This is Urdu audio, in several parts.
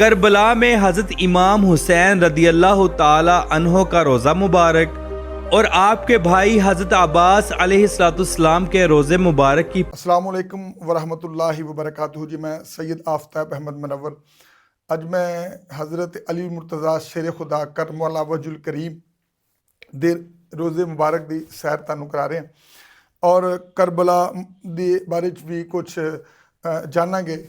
کربلا میں حضرت امام حسین رضی اللہ تعالی عنہ کا روزہ مبارک اور آپ کے بھائی حضرت عباس علیہ السلام کے روزے مبارک کی السلام علیکم ورحمۃ اللہ وبرکاتہ جی، میں سید آفتاب احمد منور اج میں حضرت علی مرتضیٰ شیر خدا کرم والا وجہ الکریم دے روزے مبارک دی سیر تانوں کرا رہے ہیں اور کربلا دی بارے بھی کچھ جانا گے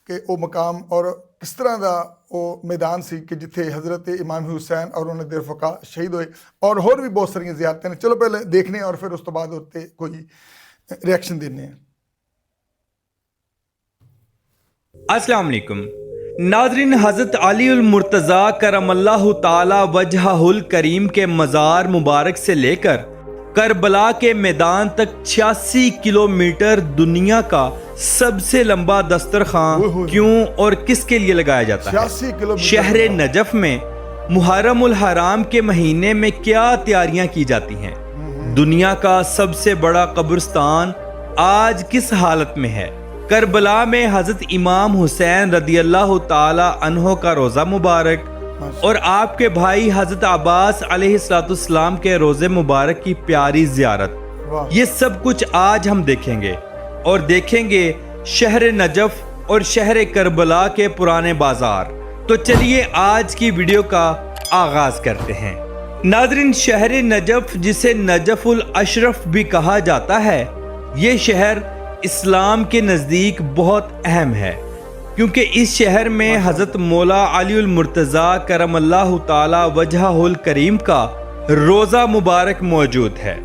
کہ وہ مقام اور کس طرح دا وہ میدان سی کہ جتھے حضرت امام حسین اور انہوں نے درفقا شہید ہوئے اور بھی بہت ساری زیارتیں ہیں۔ چلو پہلے دیکھنے اور پھر اس تو بعد ہوتے کوئی ریاکشن دینے ہیں۔ السلام علیکم ناظرین، حضرت علی المرتضیٰ کرم اللہ تعالی وجہہ الکریم کے مزار مبارک سے لے کر کربلا کے میدان تک 86 کلومیٹر دنیا کا سب سے لمبا دسترخوان کیوں اور کس کے لیے لگایا جاتا ہے؟ شہر نجف میں محرم الحرام کے مہینے میں کیا تیاریاں کی جاتی ہیں؟ دنیا کا سب سے بڑا قبرستان آج کس حالت میں ہے؟ کربلا میں حضرت امام حسین رضی اللہ تعالی عنہ کا روزہ مبارک اور آپ کے بھائی حضرت عباس علیہ السلام کے روزے مبارک کی پیاری زیارت، یہ سب کچھ آج ہم دیکھیں گے اور دیکھیں گے شہر نجف اور شہر کربلا کے پرانے بازار۔ تو چلیے آج کی ویڈیو کا آغاز کرتے ہیں۔ ناظرین، شہر نجف جسے نجف الاشرف بھی کہا جاتا ہے، یہ شہر اسلام کے نزدیک بہت اہم ہے کیونکہ اس شہر میں حضرت مولا علی المرتضیٰ کرم اللہ تعالی وجہہ الکریم کا روزہ مبارک موجود ہے۔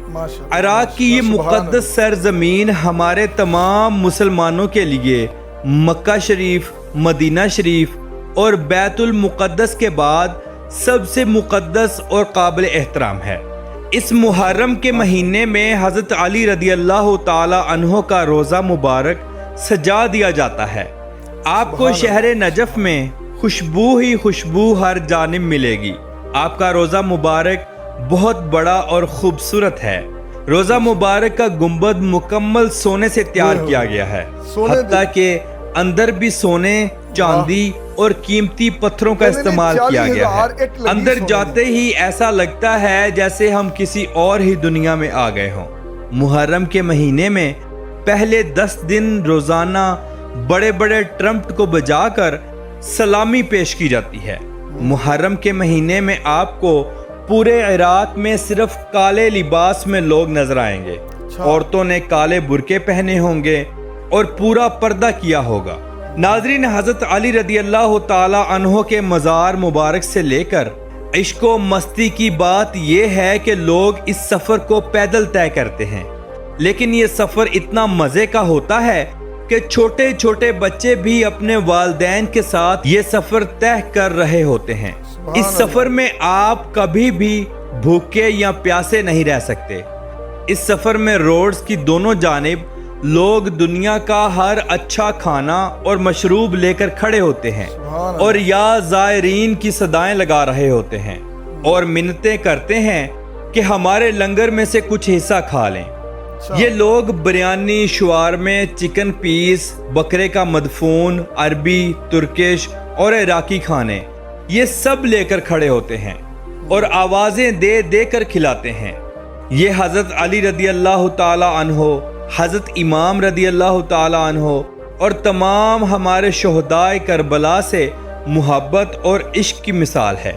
عراق کی یہ مقدس سرزمین ہمارے تمام مسلمانوں کے لیے مکہ شریف، مدینہ شریف اور بیت المقدس کے بعد سب سے مقدس اور قابل احترام ہے۔ اس محرم کے مہینے میں حضرت علی رضی اللہ تعالی عنہ کا روزہ مبارک سجا دیا جاتا ہے۔ آپ کو شہر نجف میں خوشبو ہی خوشبو ہر جانب ملے گی۔ آپ کا روزہ مبارک بہت بڑا اور خوبصورت ہے۔ روزہ مبارک کا گنبد مکمل سونے سے تیار کیا گیا ہے، حتیٰ کہ اندر بھی سونے، چاندی اور قیمتی پتھروں کا استعمال کیا گیا ہے۔ اندر جاتے ہی ایسا لگتا ہے جیسے ہم کسی اور ہی دنیا میں آ گئے ہوں۔ محرم کے مہینے میں پہلے 10 دن روزانہ بڑے بڑے ٹرمپٹ کو بجا کر سلامی پیش کی جاتی ہے۔ محرم کے مہینے میں آپ کو پورے عراق میں صرف کالے لباس میں لوگ نظر آئیں گے۔ عورتوں نے کالے برقعے پہنے ہوں گے اور پورا پردہ کیا ہوگا۔ ناظرین، حضرت علی رضی اللہ تعالی عنہ کے مزار مبارک سے لے کر عشق و مستی کی بات یہ ہے کہ لوگ اس سفر کو پیدل طے کرتے ہیں، لیکن یہ سفر اتنا مزے کا ہوتا ہے کہ چھوٹے چھوٹے بچے بھی اپنے والدین کے ساتھ یہ سفر طے کر رہے ہوتے ہیں۔ اس سفر میں آپ کبھی بھی بھوکے یا پیاسے نہیں رہ سکتے۔ اس سفر میں روڈز کی دونوں جانب لوگ دنیا کا ہر اچھا کھانا اور مشروب لے کر کھڑے ہوتے ہیں اور یا زائرین کی صدائیں لگا رہے ہوتے ہیں اور منتیں کرتے ہیں کہ ہمارے لنگر میں سے کچھ حصہ کھا لیں۔ یہ لوگ بریانی، شوارمے، چکن پیس، بکرے کا مدفون، عربی، ترکش اور عراقی کھانے یہ سب لے کر کھڑے ہوتے ہیں اور آوازیں دے دے کر کھلاتے ہیں۔ یہ حضرت علی رضی اللہ تعالی عنہ، حضرت امام رضی اللہ تعالی عنہ اور تمام ہمارے شہدائے کربلا سے محبت اور عشق کی مثال ہے۔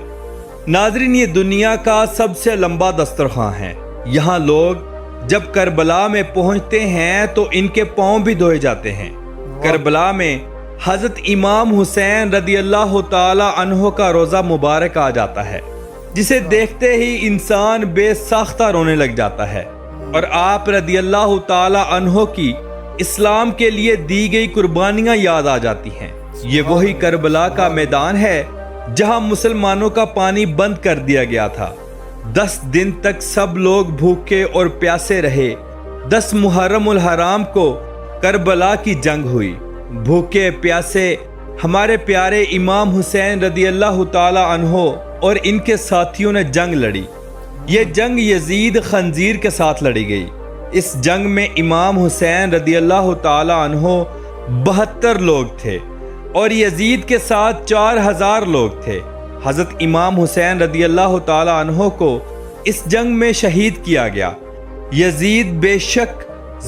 ناظرین، یہ دنیا کا سب سے لمبا دسترخوان ہے۔ یہاں لوگ جب کربلا میں پہنچتے ہیں تو ان کے پاؤں بھی دھوئے جاتے ہیں۔ کربلا میں حضرت امام حسین رضی اللہ تعالی عنہ کا روزہ مبارک آ جاتا ہے، جسے دیکھتے ہی انسان بے ساختہ رونے لگ جاتا ہے اور آپ رضی اللہ تعالی عنہ کی اسلام کے لیے دی گئی قربانیاں یاد آ جاتی ہیں۔ یہ وہی کربلا کا میدان ہے جہاں مسلمانوں کا پانی بند کر دیا گیا تھا۔ 10 دن تک سب لوگ بھوکے اور پیاسے رہے۔ 10 محرم الحرام کو کربلا کی جنگ ہوئی۔ بھوکے پیاسے ہمارے پیارے امام حسین رضی اللہ تعالی عنہ اور ان کے ساتھیوں نے جنگ لڑی۔ یہ جنگ یزید خنزیر کے ساتھ لڑی گئی۔ اس جنگ میں امام حسین رضی اللہ تعالی عنہ 72 لوگ تھے اور یزید کے ساتھ 4000 لوگ تھے۔ حضرت امام حسین رضی اللہ تعالی عنہ کو اس جنگ میں شہید کیا گیا۔ یزید بے شک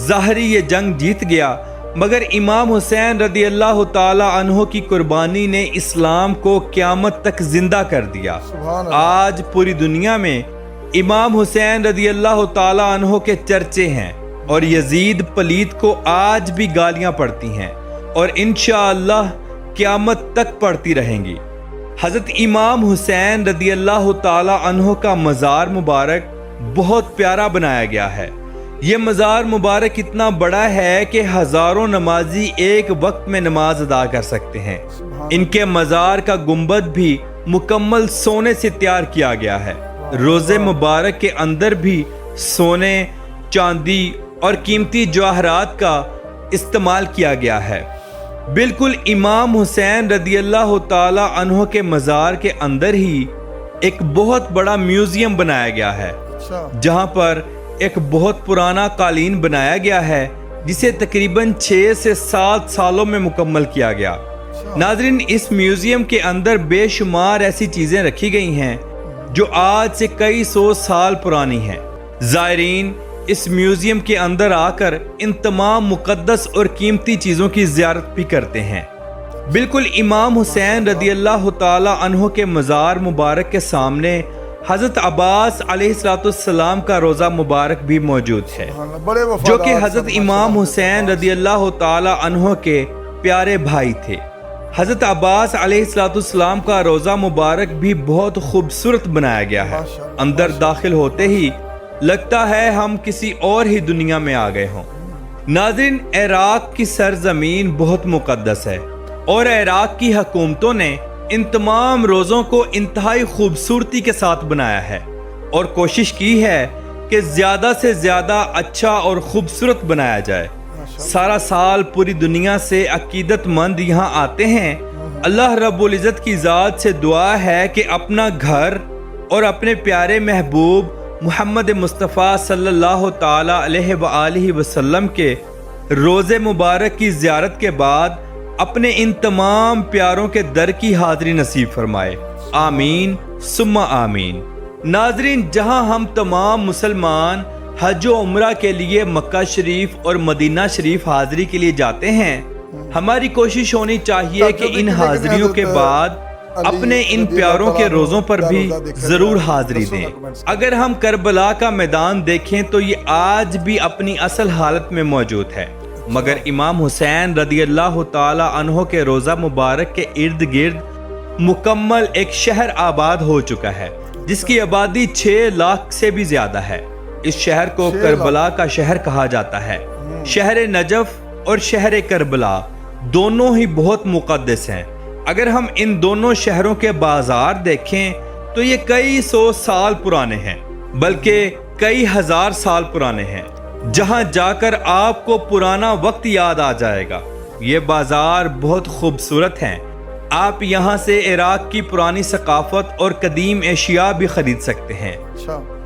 ظاہری یہ جنگ جیت گیا، مگر امام حسین رضی اللہ تعالی عنہ کی قربانی نے اسلام کو قیامت تک زندہ کر دیا۔ سبحان اللہ۔ آج آج پوری دنیا میں امام حسین رضی اللہ تعالی عنہ کے چرچے ہیں، اور یزید پلید کو آج بھی گالیاں پڑتی ہیں، اور انشاءاللہ قیامت تک پڑتی رہیں گی۔ حضرت امام حسین رضی اللہ تعالی عنہ کا مزار مبارک بہت پیارا بنایا گیا ہے۔ یہ مزار مبارک اتنا بڑا ہے کہ ہزاروں نمازی ایک وقت میں نماز ادا کر سکتے ہیں۔ ان کے مزار کا گنبد بھی مکمل سونے سے تیار کیا گیا ہے۔ روزے مبارک کے اندر بھی سونے، چاندی اور قیمتی جواہرات کا استعمال کیا گیا ہے۔ بالکل امام حسین رضی اللہ تعالی عنہ کے مزار کے اندر ہی ایک بہت بڑا میوزیم بنایا گیا ہے، اچھا جہاں پر ایک بہت پرانا قالین بنایا گیا ہے جسے تقریباً 6 سے 7 سالوں میں مکمل کیا گیا۔ ناظرین، اس میوزیم کے اندر بے شمار ایسی چیزیں رکھی گئی ہیں جو آج سے کئی 100 سال پرانی ہیں۔ زائرین اس میوزیم کے اندر آ کر ان تمام مقدس اور قیمتی چیزوں کی زیارت بھی کرتے ہیں۔ بالکل امام حسین رضی اللہ تعالی عنہ کے مزار مبارک کے سامنے حضرت عباس علیہ السلام کا روضہ مبارک بھی موجود ہے، بڑے جو کہ حضرت امام حسین رضی اللہ تعالی عنہ کے پیارے بھائی تھے۔ حضرت عباس علیہ السلام کا روضہ مبارک بھی بہت خوبصورت بنایا گیا ہے۔ اندر داخل ہوتے ہی لگتا ہے ہم کسی اور ہی دنیا میں آ گئے ہوں۔ ناظرین، عراق کی سرزمین بہت مقدس ہے، اور عراق کی حکومتوں نے ان تمام روزوں کو انتہائی خوبصورتی کے ساتھ بنایا ہے، اور کوشش کی ہے کہ زیادہ سے زیادہ اچھا اور خوبصورت بنایا جائے۔ سارا سال پوری دنیا سے عقیدت مند یہاں آتے ہیں۔ اللہ رب العزت کی ذات سے دعا ہے کہ اپنا گھر اور اپنے پیارے محبوب محمد مصطفیٰ صلی اللہ تعالی علیہ وآلہ وسلم کے روزے مبارک کی زیارت کے بعد اپنے ان تمام پیاروں کے در کی حاضری نصیب فرمائے۔ آمین ثم آمین۔ ناظرین، جہاں ہم تمام مسلمان حج و عمرہ کے لیے مکہ شریف اور مدینہ شریف حاضری کے لیے جاتے ہیں، ہماری کوشش ہونی چاہیے کہ ان حاضریوں کے بعد اپنے ان پیاروں کے روزوں پر بھی ضرور حاضری دیں۔ اگر ہم کربلا کا میدان دیکھیں تو یہ آج بھی اپنی اصل حالت میں موجود ہے، مگر امام حسین رضی اللہ تعالی عنہ کے روضہ مبارک کے ارد گرد مکمل ایک شہر آباد ہو چکا ہے، جس کی آبادی 6 لاکھ سے بھی زیادہ ہے۔ اس شہر کو کربلا کا شہر کہا جاتا ہے۔ شہر نجف اور شہر کربلا دونوں ہی بہت مقدس ہیں۔ اگر ہم ان دونوں شہروں کے بازار دیکھیں تو یہ کئی 100 سال پرانے ہیں، بلکہ کئی ہزار سال پرانے ہیں، جہاں جا کر آپ کو پرانا وقت یاد آ جائے گا۔ یہ بازار بہت خوبصورت ہیں۔ آپ یہاں سے عراق کی پرانی ثقافت اور قدیم اشیاء بھی خرید سکتے ہیں۔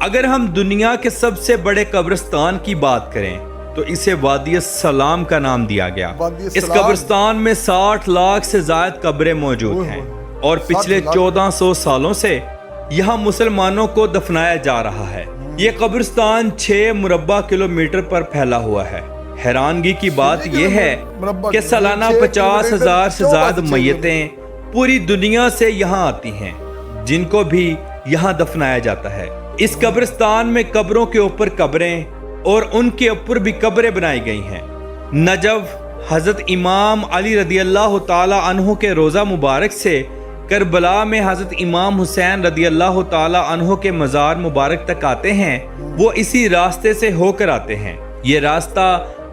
اگر ہم دنیا کے سب سے بڑے قبرستان کی بات کریں تو اسے وادی السلام کا نام دیا گیا۔ اس قبرستان میں 60 لاکھ سے زائد قبریں موجود ہیں، اور پچھلے 1400 سالوں سے یہاں مسلمانوں کو دفنایا جا رہا ہے۔ یہ قبرستان 6 مربع کلومیٹر پر پھیلا ہوا ہے۔ حیرانگی کی بات یہ ہے کہ سالانہ 50,000 سے زائد میتیں پوری دنیا سے یہاں آتی ہیں، جن کو بھی یہاں دفنایا جاتا ہے۔ اس قبرستان میں قبروں کے اوپر قبریں اور ان کے اوپر بھی قبریں بنائی گئی ہیں۔ نجف حضرت امام علی رضی اللہ تعالی عنہ کے روضہ مبارک سے کربلا میں حضرت امام حسین رضی اللہ تعالی عنہ کے مزار مبارک تک آتے ہیں، وہ اسی راستے سے ہو کر آتے ہیں۔ یہ راستہ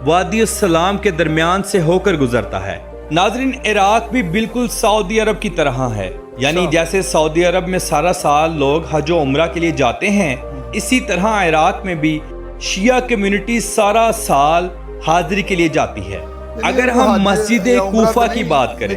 وادی السلام کے درمیان سے ہو کر گزرتا ہے۔ ناظرین، عراق بھی بالکل سعودی عرب کی طرح ہے، یعنی جیسے سعودی عرب میں سارا سال لوگ حج و عمرہ کے لیے جاتے ہیں، اسی طرح عراق میں بھی شیعہ کمیونٹی سارا سال حاضری کے لیے جاتی ہے۔ اگر ہم مسجد کوفہ کی بات کریں،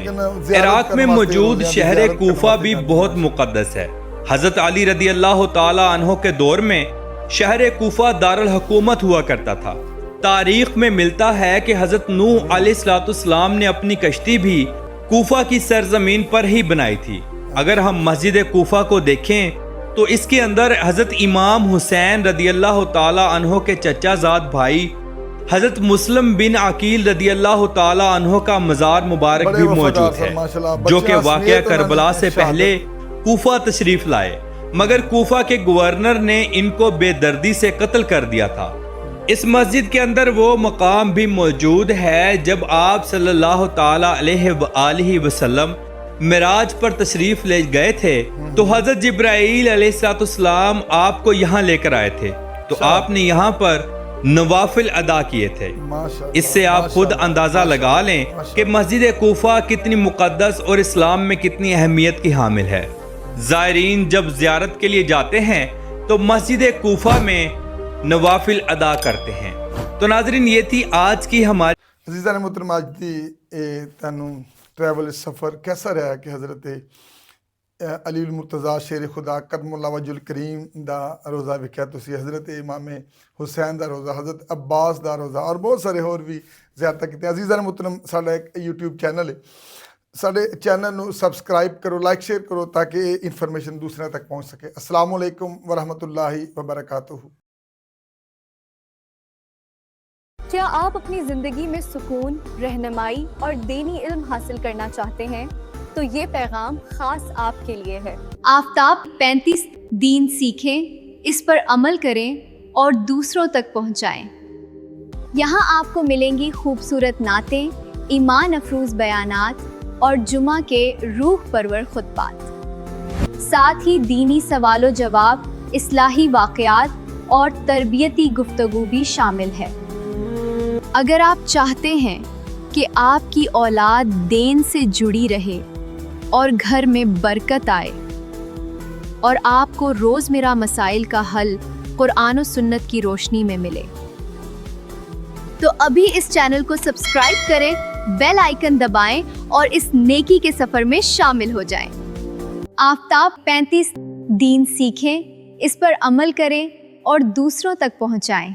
عراق میں موجود شہر کوفہ بھی بہت مقدس ہے۔ حضرت علی رضی اللہ تعالی عنہ کے دور میں شہر کوفہ دارالحکومت ہوا کرتا تھا۔ تاریخ میں ملتا ہے کہ حضرت نوح علیہ السلام نے اپنی کشتی بھی کوفہ کی سرزمین پر ہی بنائی تھی۔ اگر ہم مسجد کوفہ کو دیکھیں تو اس کے اندر حضرت امام حسین رضی اللہ تعالی عنہ کے چچا زاد بھائی حضرت مسلم بن عقیل رضی اللہ تعالی عنہ کا مزار مبارک بھی موجود ہے، جو کہ واقعہ کربلا سے پہلے کوفہ تشریف لائے، مگر کوفہ کے گورنر نے ان کو بے دردی سے قتل کر دیا تھا۔ اس مسجد کے اندر وہ مقام بھی موجود ہے جب آپ صلی اللہ تعالی علیہ وآلہ وسلم معراج پر تشریف لے گئے تھے تو حضرت جبرائیل علیہ السلام آپ کو یہاں لے کر آئے تھے، تو آپ نے یہاں پر نوافل ادا کیے تھے۔ اس سے آپ خود اندازہ لگا لیں کہ مسجد کوفہ کتنی مقدس اور اسلام میں کتنی اہمیت کی حامل ہے۔ زائرین جب زیارت کے لیے جاتے ہیں تو مسجد کوفہ میں نوافل ادا کرتے ہیں۔ تو ناظرین، یہ تھی آج کی ہماری عزیزان محترم، آج دی تانوں ٹریول سفر کیسا رہا کہ حضرت علی المرتضیٰ شیر خدا کرم اللہ وجہ الکریم دا روزہ ویکھیا تسی، حضرت امام حسین دا روزہ، حضرت عباس دا روزہ اور بہت سارے اور بھی زیارتاں کیتیاں۔ عزیزان محترم، ساڈا ایک یوٹیوب چینل ہے، ساڈے چینل نو سبسکرائب کرو، لائک شیئر کرو تاکہ انفارمیشن دوسرے تک پہنچ سکے۔ السلام علیکم ورحمۃ اللہ وبرکاتہ۔ کیا آپ اپنی زندگی میں سکون، رہنمائی اور دینی علم حاصل کرنا چاہتے ہیں؟ تو یہ پیغام خاص آپ کے لیے ہے۔ آفتاب 35 دین سیکھیں، اس پر عمل کریں اور دوسروں تک پہنچائیں۔ یہاں آپ کو ملیں گی خوبصورت نعتیں، ایمان افروز بیانات اور جمعہ کے روح پرور خطبات۔ ساتھ ہی دینی سوال و جواب، اصلاحی واقعات اور تربیتی گفتگو بھی شامل ہے۔ اگر آپ چاہتے ہیں کہ آپ کی اولاد دین سے جڑی رہے اور گھر میں برکت آئے اور آپ کو روزمرہ مسائل کا حل قرآن و سنت کی روشنی میں ملے، تو ابھی اس چینل کو سبسکرائب کریں، بیل آئیکن دبائیں اور اس نیکی کے سفر میں شامل ہو جائیں۔ آفتاب 35 دین سیکھیں، اس پر عمل کریں اور دوسروں تک پہنچائیں۔